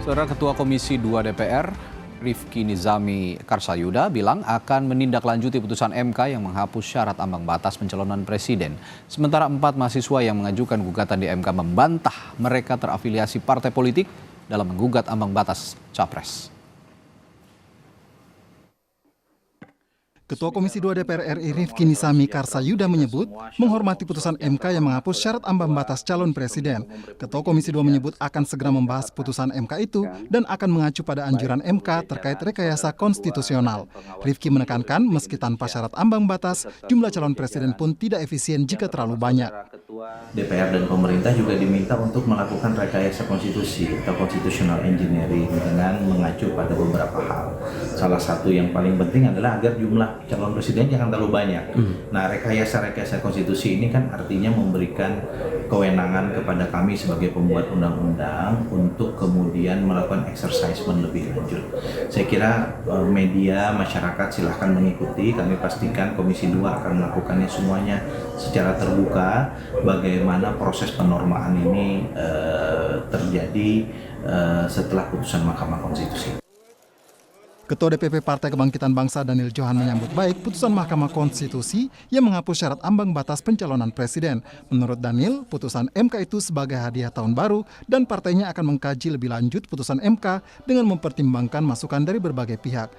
Saudara Ketua Komisi 2 DPR, Rifki Nizami Karsayuda bilang akan menindaklanjuti putusan MK yang menghapus syarat ambang batas pencalonan presiden. Sementara 4 mahasiswa yang mengajukan gugatan di MK membantah mereka terafiliasi partai politik dalam menggugat ambang batas capres. Ketua Komisi 2 DPR RI Rifki Nizami Karsayuda menyebut menghormati putusan MK yang menghapus syarat ambang batas calon presiden. Ketua Komisi 2 menyebut akan segera membahas putusan MK itu dan akan mengacu pada anjuran MK terkait rekayasa konstitusional. Rifki menekankan meski tanpa syarat ambang batas, jumlah calon presiden pun tidak efisien jika terlalu banyak. DPR dan pemerintah juga diminta untuk melakukan rekayasa konstitusi atau constitutional engineering dengan mengacu pada beberapa hal. Salah satu yang paling penting adalah agar jumlah calon presiden jangan terlalu banyak. Nah, rekayasa konstitusi ini kan artinya memberikan kewenangan kepada kami sebagai pembuat undang-undang untuk kemudian melakukan exercisement lebih lanjut. Saya kira media, masyarakat silahkan mengikuti. Kami pastikan Komisi 2 akan melakukannya semuanya secara terbuka. Bagaimana proses penormaan ini terjadi setelah putusan Mahkamah Konstitusi. Ketua DPP Partai Kebangkitan Bangsa Daniel Johan menyambut baik putusan Mahkamah Konstitusi yang menghapus syarat ambang batas pencalonan presiden. Menurut Daniel, putusan MK itu sebagai hadiah tahun baru dan partainya akan mengkaji lebih lanjut putusan MK dengan mempertimbangkan masukan dari berbagai pihak.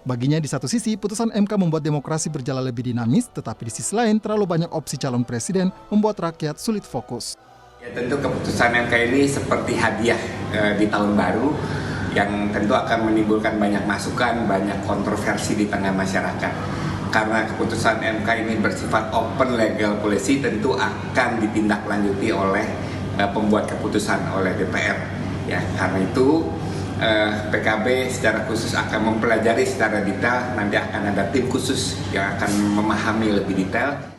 Baginya di satu sisi, putusan MK membuat demokrasi berjalan lebih dinamis, tetapi di sisi lain terlalu banyak opsi calon presiden membuat rakyat sulit fokus. Ya, tentu keputusan MK ini seperti hadiah di tahun baru yang tentu akan menimbulkan banyak masukan, banyak kontroversi di tengah masyarakat. Karena keputusan MK ini bersifat open legal policy, tentu akan ditindaklanjuti oleh pembuat keputusan, oleh DPR. Ya, karena itu PKB secara khusus akan mempelajari secara detail, nanti akan ada tim khusus yang akan memahami lebih detail.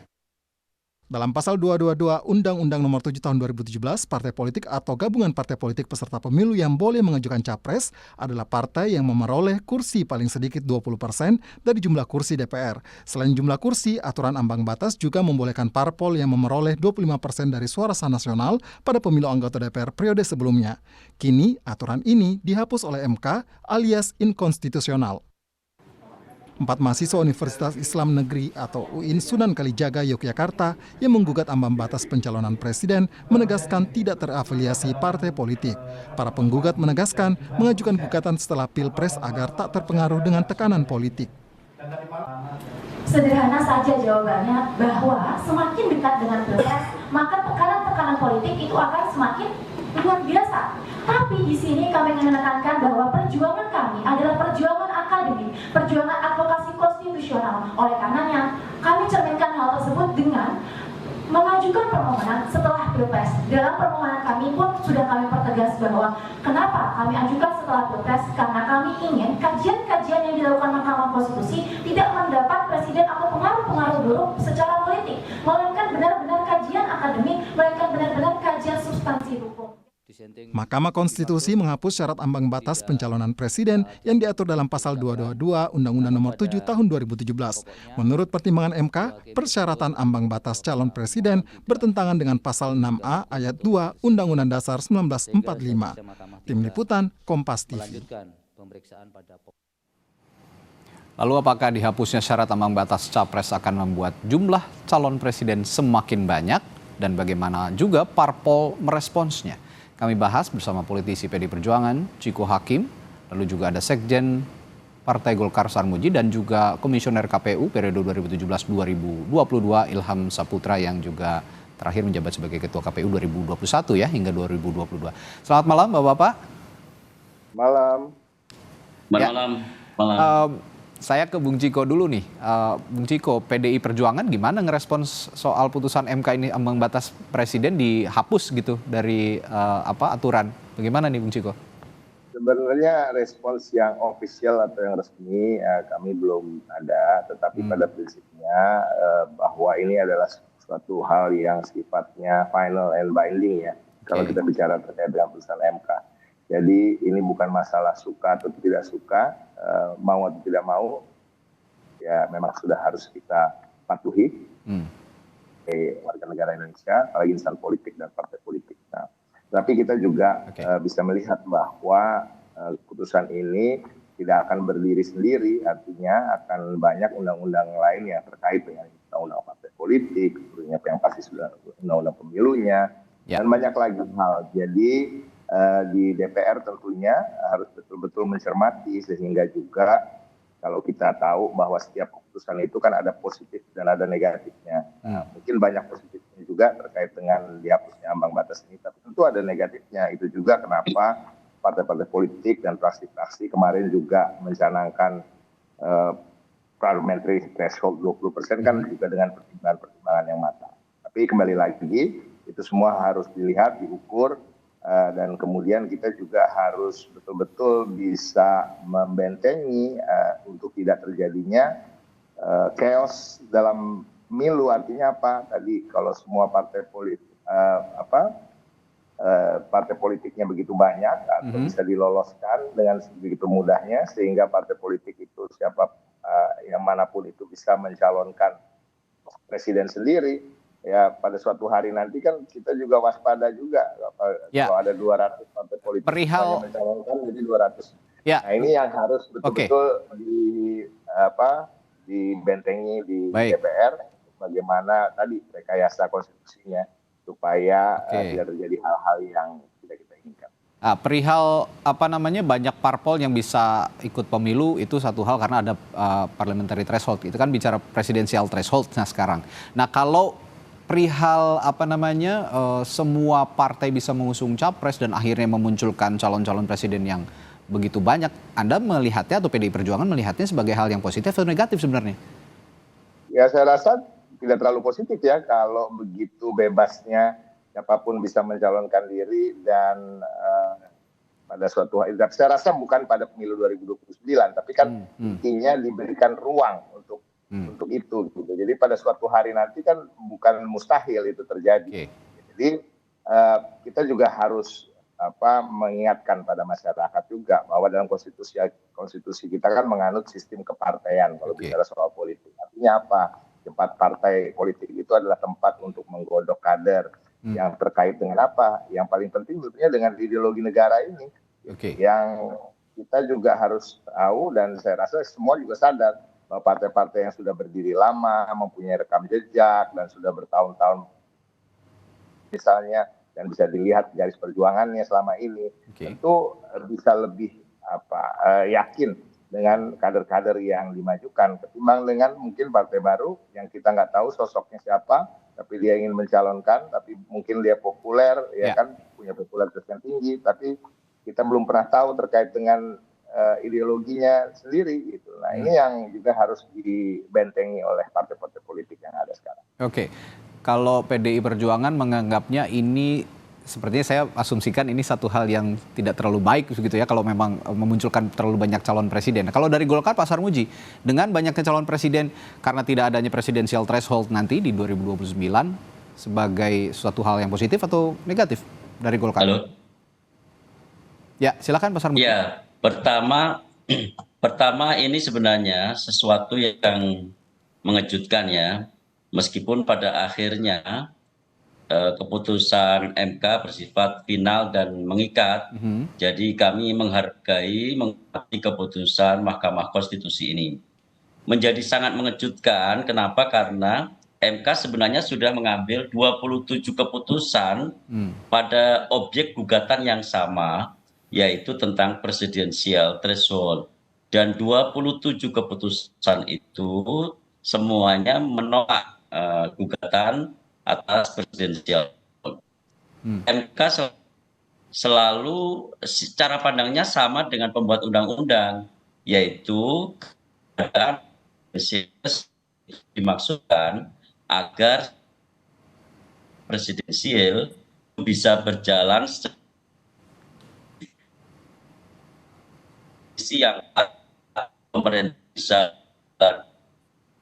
Dalam pasal 222 Undang-Undang Nomor 7 Tahun 2017, partai politik atau gabungan partai politik peserta pemilu yang boleh mengajukan capres adalah partai yang memperoleh kursi paling sedikit 20% dari jumlah kursi DPR. Selain jumlah kursi, aturan ambang batas juga membolehkan parpol yang memperoleh 25% dari suara sah nasional pada pemilu anggota DPR periode sebelumnya. Kini, aturan ini dihapus oleh MK alias inkonstitusional. 4 mahasiswa Universitas Islam Negeri atau UIN Sunan Kalijaga, Yogyakarta yang menggugat ambang batas pencalonan presiden menegaskan tidak terafiliasi partai politik. Para penggugat menegaskan mengajukan gugatan setelah Pilpres agar tak terpengaruh dengan tekanan politik. Sederhana saja jawabannya, bahwa semakin dekat dengan Pilpres, maka tekanan-tekanan politik itu akan semakin luar biasa. Tapi di sini kami ingin menekankan bahwa perjuangan kami adalah perjuangan akademik, perjuangan advokasi konstitusional. Oleh karenanya, kami cerminkan hal tersebut dengan mengajukan permohonan setelah Pilpres. Dalam permohonan kami pun sudah kami pertegas bahwa kenapa kami ajukan setelah Pilpres, karena kami ingin kajian-kajian yang dilakukan Mahkamah Konstitusi tidak mendapat presiden atau pengaruh-pengaruh buruk secara politik, melainkan benar-benar kajian akademik, melainkan benar-benar kajian substansi hukum. Mahkamah Konstitusi menghapus syarat ambang batas pencalonan presiden yang diatur dalam pasal 222 Undang-Undang Nomor 7 Tahun 2017. Menurut pertimbangan MK, persyaratan ambang batas calon presiden bertentangan dengan pasal 6A ayat 2 Undang-Undang Dasar 1945. Tim Liputan, Kompas TV. Lalu apakah dihapusnya syarat ambang batas capres akan membuat jumlah calon presiden semakin banyak dan bagaimana juga parpol meresponsnya? Kami bahas bersama politisi PD Perjuangan, Ciko Hakim, lalu juga ada Sekjen Partai Golkar Sarmuji dan juga Komisioner KPU periode 2017-2022 Ilham Saputra yang juga terakhir menjabat sebagai Ketua KPU 2021 ya hingga 2022. Selamat malam Bapak-Bapak. Malam. Malam. Saya ke Bung Ciko dulu nih. Bung Ciko, PDI Perjuangan gimana ngerespons soal putusan MK ini ambang batas presiden dihapus gitu dari aturan? Bagaimana nih Bung Ciko? Sebenarnya respons yang official atau yang resmi kami belum ada, tetapi pada prinsipnya bahwa ini adalah suatu hal yang sifatnya final and binding ya. Kalau kita bicara terkait dengan putusan MK. Jadi ini bukan masalah suka atau tidak suka, mau atau tidak mau, ya memang sudah harus kita patuhi warga negara Indonesia, apalagi insan politik dan partai politik. Nah, Tapi kita juga Oke. bisa melihat bahwa keputusan ini tidak akan berdiri sendiri, artinya akan banyak undang-undang lain yang terkait dengan undang-undang partai politik, tentunya yang pasti sudah undang-undang pemilunya, Ya. dan banyak lagi hal. Jadi di DPR tentunya harus betul-betul mencermati, sehingga juga kalau kita tahu bahwa setiap keputusan itu kan ada positif dan ada negatifnya. Nah, mungkin banyak positifnya juga terkait dengan dihapusnya ambang batas ini, tapi tentu ada negatifnya. Itu juga kenapa partai-partai politik dan fraksi-fraksi kemarin juga mencanangkan parliamentary threshold 20% kan juga dengan pertimbangan-pertimbangan yang matang. Tapi kembali lagi, itu semua harus dilihat, diukur, dan kemudian kita juga harus betul-betul bisa membentengi untuk tidak terjadinya chaos dalam pemilu. Artinya apa? Tadi kalau semua partai politik partai politiknya begitu banyak atau bisa diloloskan dengan begitu mudahnya, sehingga partai politik itu yang manapun itu bisa mencalonkan presiden sendiri. Ya, pada suatu hari nanti kan kita juga waspada juga Ya. kalau ada 200 partai politik Perihal- yang mencalonkan jadi 200. Ya. Nah, ini yang harus betul-betul dibentengi di Baik. DPR, bagaimana tadi rekayasa konstitusinya supaya Oke. tidak terjadi hal-hal yang tidak kita inginkan. Perihal banyak parpol yang bisa ikut pemilu itu satu hal karena ada parliamentary threshold. Itu kan bicara presidensial threshold sekarang. Nah, kalau perihal semua partai bisa mengusung capres dan akhirnya memunculkan calon-calon presiden yang begitu banyak, Anda melihatnya atau PDI Perjuangan melihatnya sebagai hal yang positif atau negatif sebenarnya? Ya, saya rasa tidak terlalu positif ya kalau begitu bebasnya siapapun bisa mencalonkan diri, dan pada suatu hari, saya rasa bukan pada pemilu 2029, tapi kan intinya diberikan ruang untuk itu gitu. Jadi pada suatu hari nanti kan bukan mustahil itu terjadi. Oke. Jadi kita juga harus mengingatkan pada masyarakat juga bahwa dalam konstitusi kita kan menganut sistem kepartaian kalau Oke. bicara soal politik. Artinya apa? Tempat partai politik itu adalah tempat untuk menggodok kader yang terkait dengan apa? Yang paling penting tentunya dengan ideologi negara ini. Oke. Yang kita juga harus tahu, dan saya rasa semua juga sadar bahwa partai-partai yang sudah berdiri lama, mempunyai rekam jejak, dan sudah bertahun-tahun misalnya, dan bisa dilihat garis perjuangannya selama ini, tentu bisa lebih yakin dengan kader-kader yang dimajukan ketimbang dengan mungkin partai baru yang kita nggak tahu sosoknya siapa, tapi dia ingin mencalonkan, tapi mungkin dia populer, kan punya popularitas yang tinggi, tapi kita belum pernah tahu terkait dengan ideologinya sendiri gitu. Nah, ini yang juga harus dibentengi oleh partai-partai politik yang ada sekarang. Oke, kalau PDI Perjuangan menganggapnya ini, sepertinya saya asumsikan ini satu hal yang tidak terlalu baik begitu ya kalau memang memunculkan terlalu banyak calon presiden. Kalau dari Golkar, Pak Sarmuji, dengan banyaknya calon presiden karena tidak adanya presidensial threshold nanti di 2029 sebagai suatu hal yang positif atau negatif dari Golkar? Halo. Ya, silakan Pak Sarmuji. Ya, pertama ini sebenarnya sesuatu yang mengejutkan ya, meskipun pada akhirnya keputusan MK bersifat final dan mengikat. Jadi kami menghormati keputusan Mahkamah Konstitusi ini. Menjadi sangat mengejutkan, kenapa? Karena MK sebenarnya sudah mengambil 27 keputusan pada objek gugatan yang sama, yaitu tentang presidensial threshold. Dan 27 keputusan itu semuanya menolak gugatan atas presidensial. MK selalu cara pandangnya sama dengan pembuat undang-undang, yaitu dimaksudkan agar presidensial bisa berjalan yang pemerintah bisa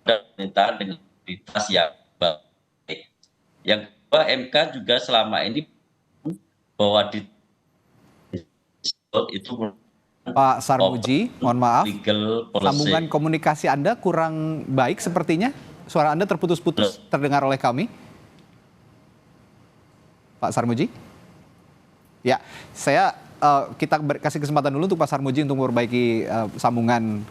pemerintahan dengan prioritas yang baik. Yang kedua, MK juga selama ini bahwa itu Pak Sarmuji, mohon maaf, legal policy. sambungan komunikasi Anda kurang baik sepertinya. Suara Anda terputus-putus terdengar oleh kami. Pak Sarmuji? Ya, kita kasih kesempatan dulu untuk Pak Sarmuji untuk memperbaiki sambungan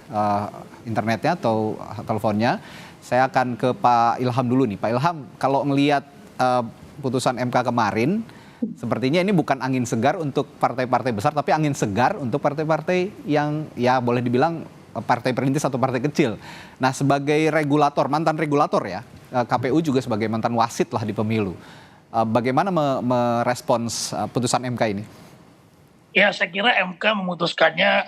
internetnya atau teleponnya. Saya akan ke Pak Ilham dulu nih. Pak Ilham, kalau ngelihat putusan MK kemarin, sepertinya ini bukan angin segar untuk partai-partai besar, tapi angin segar untuk partai-partai yang ya boleh dibilang partai perintis atau partai kecil. Nah, sebagai regulator, mantan regulator ya, KPU juga sebagai mantan wasit lah di pemilu. Bagaimana merespons putusan MK ini? Ya, saya kira MK memutuskannya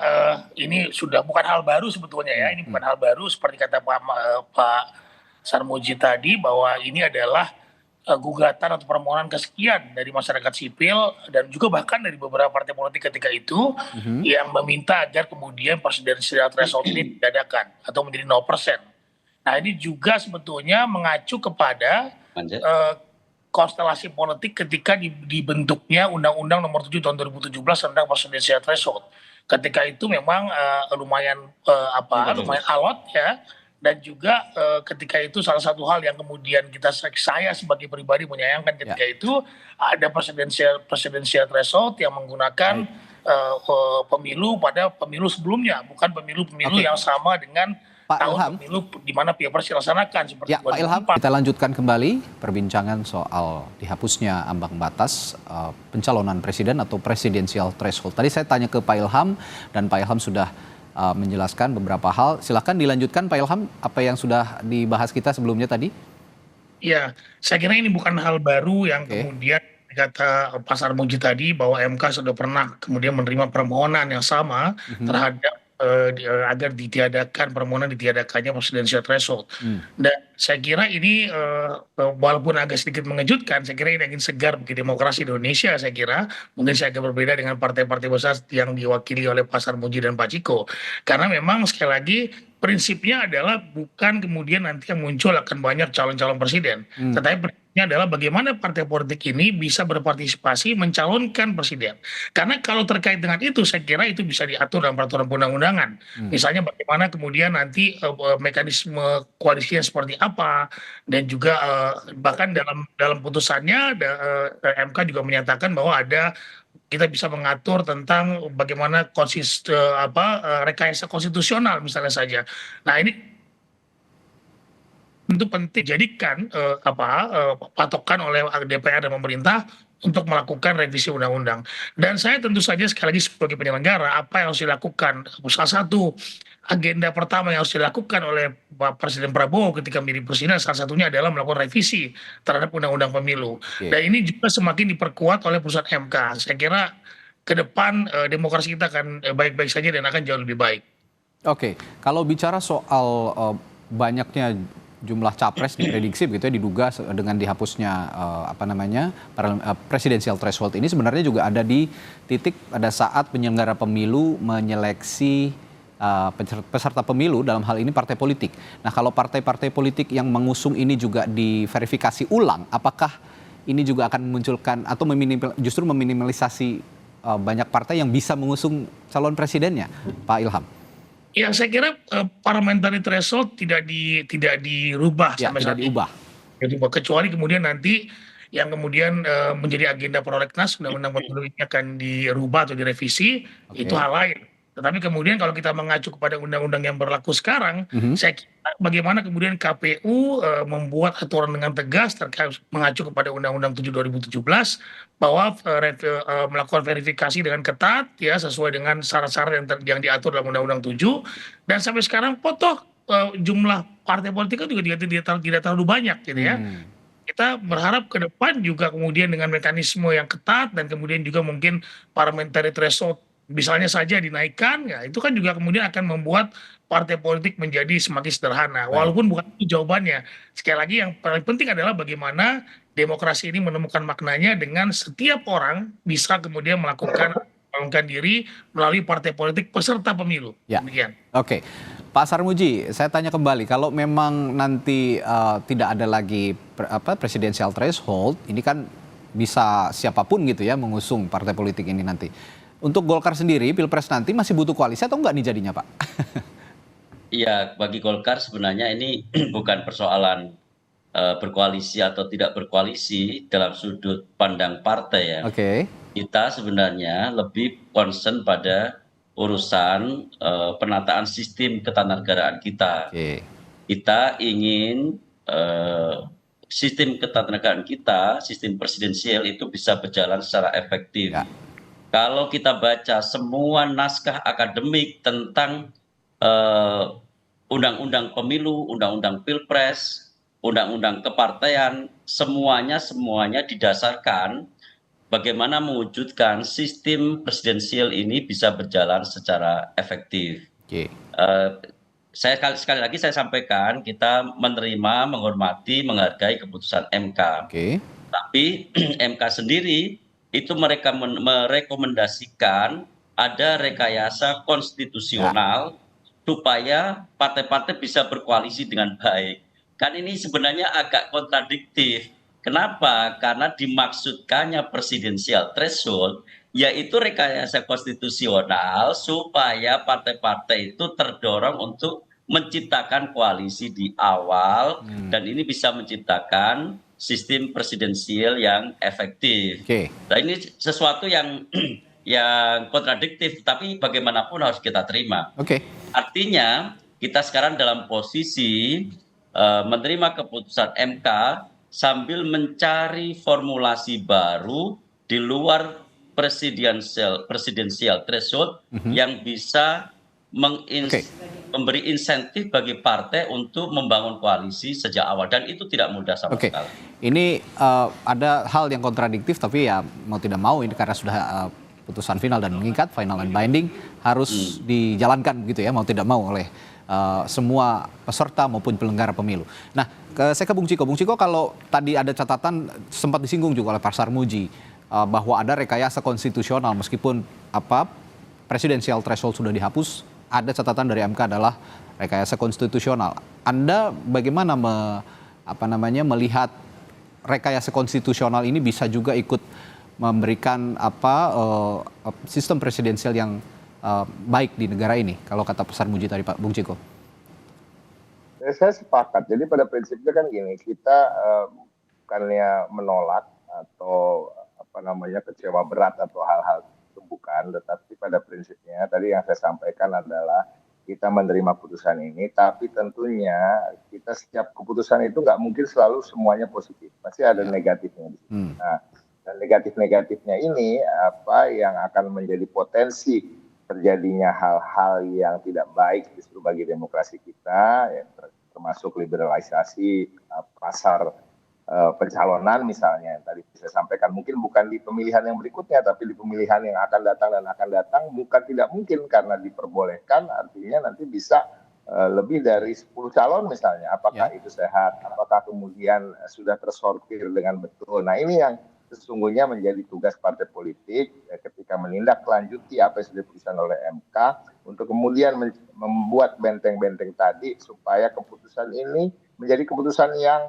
ini sudah bukan hal baru sebetulnya ya. Ini bukan hal baru seperti kata Pak Sarmuji tadi, bahwa ini adalah gugatan atau permohonan kesekian dari masyarakat sipil dan juga bahkan dari beberapa partai politik ketika itu yang meminta agar kemudian presidensial threshold ini diadakan atau menjadi 0%. Nah, ini juga sebetulnya mengacu kepada konstelasi politik ketika dibentuknya Undang-Undang Nomor 7 Tahun 2017 tentang presidensial threshold. Ketika itu memang lumayan alot ya, dan juga ketika itu salah satu hal yang kemudian saya sebagai pribadi menyayangkan ketika itu ada presidensial threshold yang menggunakan pemilu pada pemilu sebelumnya, bukan pemilu yang sama dengan Pak tahun Ilham, pemilu di mana Pilpres dilaksanakan seperti ya, Pak Ilham, kita lanjutkan kembali perbincangan soal dihapusnya ambang batas pencalonan presiden atau presidensial threshold. Tadi saya tanya ke Pak Ilham dan Pak Ilham sudah menjelaskan beberapa hal. Silakan dilanjutkan Pak Ilham, apa yang sudah dibahas kita sebelumnya tadi? Ya, saya kira ini bukan hal baru yang kemudian kata Pak Sarmuji tadi bahwa MK sudah pernah kemudian menerima permohonan yang sama terhadap agar permohonan ditiadakannya presidensial threshold. Dan saya kira ini walaupun agak sedikit mengejutkan, saya kira ini angin segar bagi demokrasi di Indonesia. Saya kira mungkin saya agak berbeda dengan partai-partai besar yang diwakili oleh Pak Sarmuji dan Pak Ciko, karena memang sekali lagi prinsipnya adalah bukan kemudian nanti yang muncul akan banyak calon-calon presiden, tetapi prinsipnya adalah bagaimana partai politik ini bisa berpartisipasi mencalonkan presiden. Karena kalau terkait dengan itu, saya kira itu bisa diatur dalam peraturan perundang-undangan. Misalnya bagaimana kemudian nanti mekanisme koalisinya seperti apa, dan juga bahkan dalam putusannya MK juga menyatakan bahwa kita bisa mengatur tentang bagaimana rekayasa konstitusional misalnya saja. Nah, ini tentu penting jadikan patokan oleh DPR dan pemerintah untuk melakukan revisi undang-undang. Dan saya tentu saja sekali lagi sebagai penyelenggara, apa yang harus dilakukan? Salah satu agenda pertama yang harus dilakukan oleh Pak Presiden Prabowo ketika menjadi presiden, salah satunya adalah melakukan revisi terhadap undang-undang pemilu. Dan ini juga semakin diperkuat oleh putusan MK. Saya kira ke depan demokrasi kita akan baik-baik saja dan akan jauh lebih baik. Oke, kalau bicara soal banyaknya jumlah capres diprediksi begitu ya, diduga dengan dihapusnya presidensial threshold ini sebenarnya juga ada di titik pada saat penyelenggara pemilu menyeleksi peserta pemilu, dalam hal ini partai politik. Nah, kalau partai-partai politik yang mengusung ini juga diverifikasi ulang, apakah ini juga akan memunculkan atau justru meminimalisasi banyak partai yang bisa mengusung calon presidennya, Pak Ilham? Ya, saya kira parliamentary threshold tidak dirubah sampai saat ini. Kecuali kemudian nanti yang kemudian menjadi agenda prolegnas undang-undang pemilu ini akan dirubah atau direvisi, itu hal lain. Tetapi kemudian kalau kita mengacu kepada undang-undang yang berlaku sekarang, saya kira bagaimana kemudian KPU membuat aturan dengan tegas terkait mengacu kepada Undang-Undang 7 2017 bahwa melakukan verifikasi dengan ketat ya sesuai dengan syarat-syarat yang diatur dalam Undang-Undang 7, dan sampai sekarang jumlah partai politik juga tidak terlalu banyak gitu ya. Kita berharap ke depan juga kemudian dengan mekanisme yang ketat dan kemudian juga mungkin parliamentary threshold misalnya saja dinaikkan, ya itu kan juga kemudian akan membuat partai politik menjadi semakin sederhana. Walaupun bukan itu jawabannya. Sekali lagi yang paling penting adalah bagaimana demokrasi ini menemukan maknanya dengan setiap orang bisa kemudian melakukan diri melalui partai politik peserta pemilu. Ya. Demikian. Oke. Pak Sarmuji, saya tanya kembali, kalau memang nanti tidak ada lagi presidensial threshold, ini kan bisa siapapun gitu ya mengusung partai politik ini nanti. Untuk Golkar sendiri, Pilpres nanti masih butuh koalisi atau enggak nih jadinya, Pak? Iya, bagi Golkar sebenarnya ini bukan persoalan berkoalisi atau tidak berkoalisi dalam sudut pandang partai ya. Oke. kita sebenarnya lebih concern pada urusan penataan sistem ketatanegaraan kita. Kita ingin sistem ketatanegaraan kita, sistem presidensial itu bisa berjalan secara efektif. Kalau kita baca semua naskah akademik tentang undang-undang pemilu, undang-undang pilpres, undang-undang kepartaian, semuanya didasarkan bagaimana mewujudkan sistem presidensial ini bisa berjalan secara efektif. Sekali lagi saya sampaikan, kita menerima, menghormati, menghargai keputusan MK. Tapi MK sendiri itu mereka merekomendasikan ada rekayasa konstitusional supaya partai-partai bisa berkoalisi dengan baik. Kan ini sebenarnya agak kontradiktif. Kenapa? Karena dimaksudkannya presidensial threshold, yaitu rekayasa konstitusional supaya partai-partai itu terdorong untuk menciptakan koalisi di awal, dan ini bisa menciptakan sistem presidensial yang efektif. Nah, ini sesuatu yang kontradiktif, tapi bagaimanapun harus kita terima. Artinya kita sekarang dalam posisi menerima keputusan MK sambil mencari formulasi baru di luar presidensial threshold yang bisa memberi insentif bagi partai untuk membangun koalisi sejak awal, dan itu tidak mudah sama sekali. Ini ada hal yang kontradiktif, tapi ya mau tidak mau ini karena sudah putusan final dan mengikat, final and binding, harus dijalankan begitu ya, mau tidak mau oleh semua peserta maupun penyelenggara pemilu. Nah, saya ke Bung Ciko. Bung Ciko, kalau tadi ada catatan sempat disinggung juga oleh Pak Sarmuji bahwa ada rekayasa konstitusional meskipun presidensial threshold sudah dihapus, ada catatan dari MK adalah rekayasa konstitusional. Anda bagaimana melihat rekayasa konstitusional ini bisa juga ikut memberikan sistem presidensial yang baik di negara ini, kalau kata Pak Sarmuji tadi, Pak Bung Ciko? Saya sepakat. Jadi pada prinsipnya kan gini, kita bukannya menolak atau kecewa berat atau hal-hal itu bukan, tetapi pada prinsipnya tadi yang saya sampaikan adalah kita menerima putusan ini, tapi tentunya kita setiap keputusan itu nggak mungkin selalu semuanya positif, pasti ada negatifnya. Nah, dan negatif-negatifnya ini apa yang akan menjadi potensi terjadinya hal-hal yang tidak baik justru bagi demokrasi kita, ya, termasuk liberalisasi pasar pencalonan misalnya yang tadi saya sampaikan, mungkin bukan di pemilihan yang berikutnya, tapi di pemilihan yang akan datang bukan tidak mungkin karena diperbolehkan, artinya nanti bisa lebih dari 10 calon misalnya. Apakah itu sehat? Apakah kemudian sudah tersortir dengan betul? Nah, ini yang sesungguhnya menjadi tugas partai politik ketika menindaklanjuti apa yang sudah diputuskan oleh MK untuk kemudian membuat benteng-benteng tadi supaya keputusan ini menjadi keputusan yang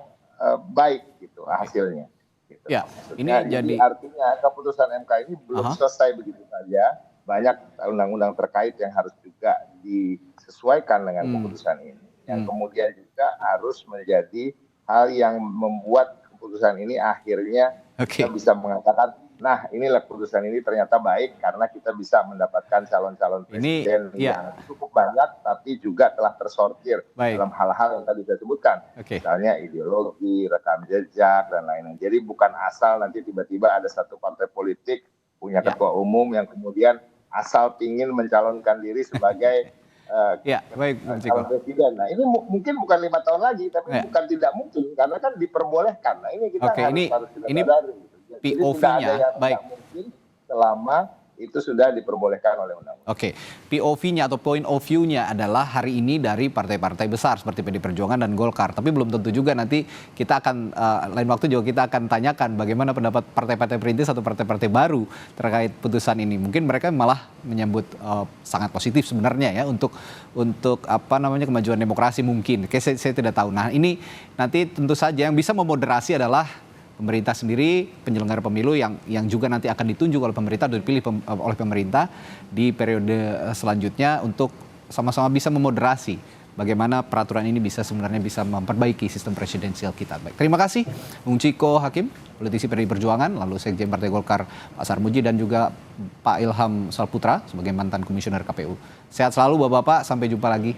baik gitu hasilnya. Gitu. Ya, jadi artinya keputusan MK ini belum selesai begitu saja. Banyak undang-undang terkait yang harus juga disesuaikan dengan keputusan ini. Yang kemudian juga harus menjadi hal yang membuat keputusan ini akhirnya kita bisa mengatakan, nah inilah keputusan ini ternyata baik karena kita bisa mendapatkan calon-calon presiden yang cukup banyak tapi juga telah tersortir dalam hal-hal yang tadi saya sebutkan. Misalnya ideologi, rekam jejak, dan lain-lain. Jadi bukan asal nanti tiba-tiba ada satu partai politik punya ketua umum yang kemudian asal pingin mencalonkan diri sebagai calon presiden. Nah, ini mungkin bukan 5 tahun lagi, tapi bukan tidak mungkin karena kan diperbolehkan. Nah, ini kita harus kita sadari. Jadi tidak ada yang tidak mungkin selama itu sudah diperbolehkan oleh undang-undang. POV-nya atau point of view-nya adalah hari ini dari partai-partai besar seperti PD Perjuangan dan Golkar. Tapi belum tentu juga nanti kita akan, lain waktu juga kita akan tanyakan bagaimana pendapat partai-partai perintis atau partai-partai baru terkait putusan ini. Mungkin mereka malah menyambut sangat positif sebenarnya ya untuk kemajuan demokrasi mungkin. Saya tidak tahu. Nah, ini nanti tentu saja yang bisa memoderasi adalah pemerintah sendiri, penyelenggara pemilu yang juga nanti akan ditunjuk oleh pemerintah atau dipilih oleh pemerintah di periode selanjutnya untuk sama-sama bisa memoderasi bagaimana peraturan ini sebenarnya bisa memperbaiki sistem presidensial kita. Baik, terima kasih Bung Ciko Hakim, politisi PDI Perjuangan, lalu Sekjen Partai Golkar Pak Sarmuji, dan juga Pak Ilham Salputra sebagai mantan komisioner KPU. Sehat selalu Bapak-bapak, sampai jumpa lagi.